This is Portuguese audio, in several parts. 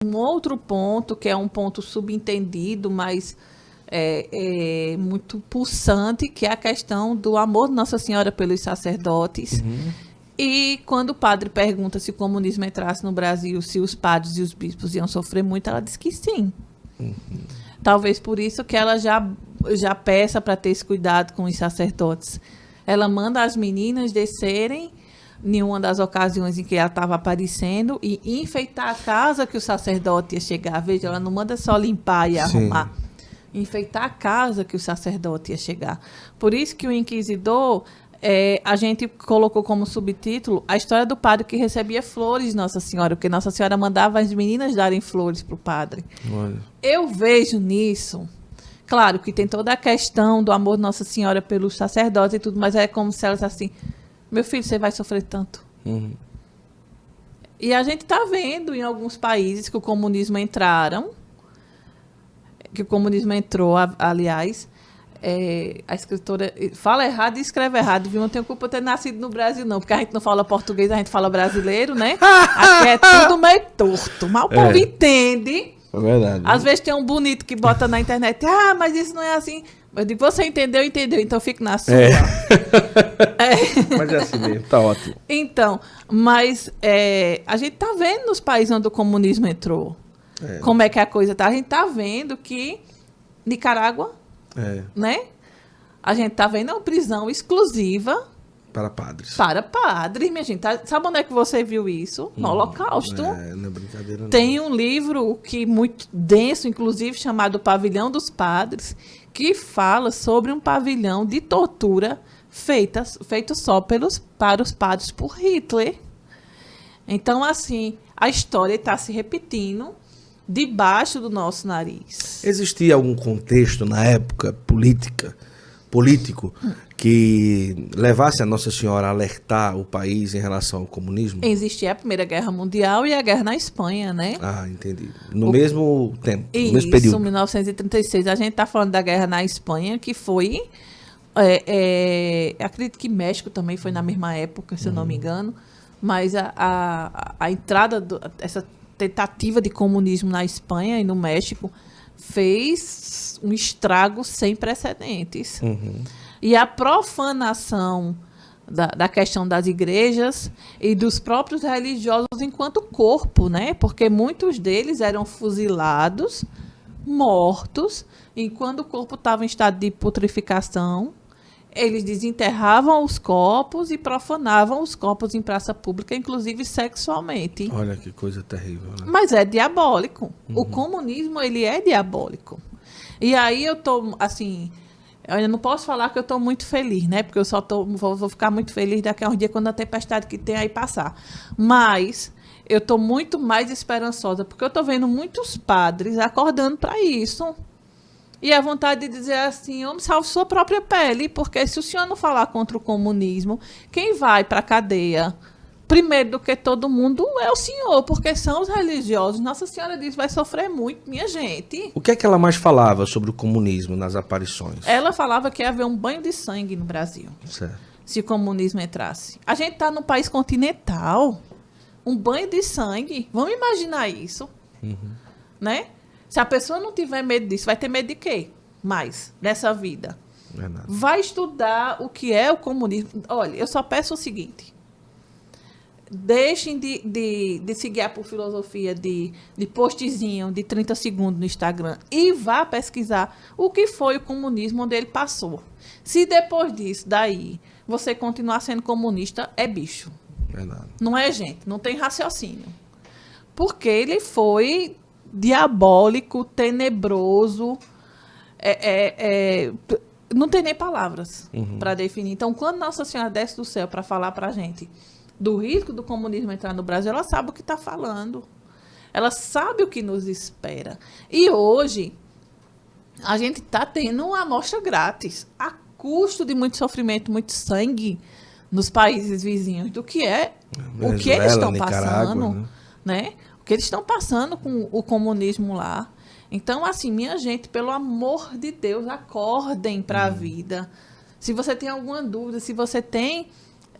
um outro ponto, que é um ponto subentendido, mas muito pulsante, que é a questão do amor de Nossa Senhora pelos sacerdotes. E quando o padre pergunta se o comunismo entrasse no Brasil, se os padres e os bispos iam sofrer muito, ela diz que sim. Talvez por isso que ela já peça para ter esse cuidado com os sacerdotes. Ela manda as meninas descerem em uma das ocasiões em que ela estava aparecendo e enfeitar a casa que o sacerdote ia chegar. Veja, ela não manda só limpar e arrumar. Enfeitar a casa que o sacerdote ia chegar. Por isso que o inquisidor, a gente colocou como subtítulo a história do padre que recebia flores de Nossa Senhora, porque Nossa Senhora mandava as meninas darem flores para o padre. Olha. Eu vejo nisso, claro que tem toda a questão do amor de Nossa Senhora pelos sacerdotes e tudo, mas é como se elas assim, meu filho, você vai sofrer tanto. E a gente está vendo em alguns países que o comunismo entrou, aliás, a escritora fala errado e escreve errado, viu? Não tenho culpa de ter nascido no Brasil, não, porque a gente não fala português, a gente fala brasileiro, né? Aqui é tudo meio torto, mas o povo entende. É verdade. Às vezes tem um bonito que bota na internet, mas isso não é assim. Eu digo, você entendeu, então fique na sua. Mas é assim mesmo, tá ótimo. Então, mas a gente tá vendo nos países onde o comunismo entrou, como é que a coisa tá. A gente tá vendo que Nicarágua, né? A gente tá vendo uma prisão exclusiva para padres. Para padres, minha gente. Sabe onde é que você viu isso? No Holocausto. Não é brincadeira, não. Tem um livro muito denso, inclusive, chamado Pavilhão dos Padres, que fala sobre um pavilhão de tortura feito só para os padres por Hitler. Então, assim, a história está se repetindo debaixo do nosso nariz. Existia algum contexto na época político que levasse a Nossa Senhora a alertar o país em relação ao comunismo? Existia a Primeira Guerra Mundial e a Guerra na Espanha, né? Ah, entendi. No mesmo tempo, no mesmo mesmo período. Isso, 1936. A gente está falando da Guerra na Espanha, que foi... acredito que México também foi na mesma época, se eu não me engano. Mas a entrada, essa tentativa de comunismo na Espanha e no México fez um estrago sem precedentes. E a profanação da questão das igrejas e dos próprios religiosos enquanto corpo, né? Porque muitos deles eram fuzilados, mortos, e quando o corpo estava em estado de putrificação, eles desenterravam os corpos e profanavam os corpos em praça pública, inclusive sexualmente. Olha que coisa terrível, né? Mas é diabólico. O comunismo, ele é diabólico. E aí eu tô, assim... Eu ainda não posso falar que eu estou muito feliz, né? Porque eu só vou ficar muito feliz daqui a uns dias quando a tempestade que tem aí passar. Mas eu estou muito mais esperançosa, porque eu estou vendo muitos padres acordando para isso. E a vontade de dizer assim, homem, salve sua própria pele, porque se o senhor não falar contra o comunismo, quem vai para a cadeia primeiro do que todo mundo é o senhor, porque são os religiosos. Nossa Senhora diz, vai sofrer muito, minha gente. O que é que ela mais falava sobre o comunismo nas aparições? Ela falava que ia haver um banho de sangue no Brasil. Certo. Se o comunismo entrasse. A gente está num país continental. Um banho de sangue. Vamos imaginar isso. Né? Se a pessoa não tiver medo disso, vai ter medo de quê? Mais nessa vida. Não é nada. Vai estudar o que é o comunismo. Olha, eu só peço o seguinte. Deixem de se guiar por filosofia de postzinho de 30 segundos no Instagram e vá pesquisar o que foi o comunismo onde ele passou. Se depois disso, daí, você continuar sendo comunista, é bicho. Verdade. Não é, gente? Não tem raciocínio. Porque ele foi diabólico, tenebroso, não tem nem palavras para definir. Então, quando Nossa Senhora desce do céu para falar para a gente do risco do comunismo entrar no Brasil, ela sabe o que está falando. Ela sabe o que nos espera. E hoje, a gente está tendo uma amostra grátis, a custo de muito sofrimento, muito sangue nos países vizinhos, do que é Venezuela, o que eles estão Nicarágua, passando, né? O que eles estão passando com o comunismo lá. Então, assim, minha gente, pelo amor de Deus, acordem para a vida. Se você tem alguma dúvida, se você tem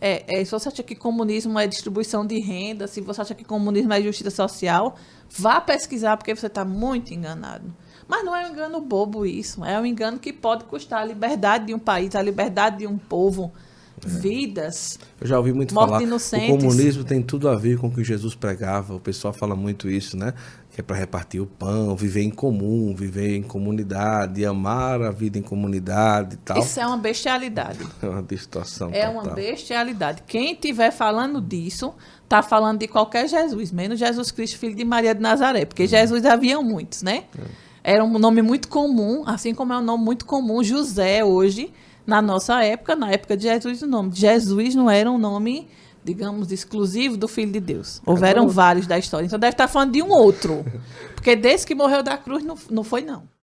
Se você acha que comunismo é distribuição de renda, se você acha que comunismo é justiça social, vá pesquisar, porque você está muito enganado. Mas não é um engano bobo isso, é um engano que pode custar a liberdade de um país, a liberdade de um povo, vidas. Eu já ouvi muito morte falar, inocentes. o comunismo tem tudo a ver com o que Jesus pregava, o pessoal fala muito isso, né? Que é para repartir o pão, viver em comum, viver em comunidade, amar a vida em comunidade e tal. Isso é uma bestialidade. É uma distorção É total. uma bestialidade. Quem estiver falando disso, está falando de qualquer Jesus, menos Jesus Cristo, filho de Maria de Nazaré, porque Jesus havia muitos, né? Era um nome muito comum, assim como é um nome muito comum José hoje, na nossa época, na época de Jesus, o nome de Jesus não era um nome, digamos, exclusivo do Filho de Deus. Houveram vários da história. Então deve estar falando de um outro. Porque desse que morreu da cruz não foi, não.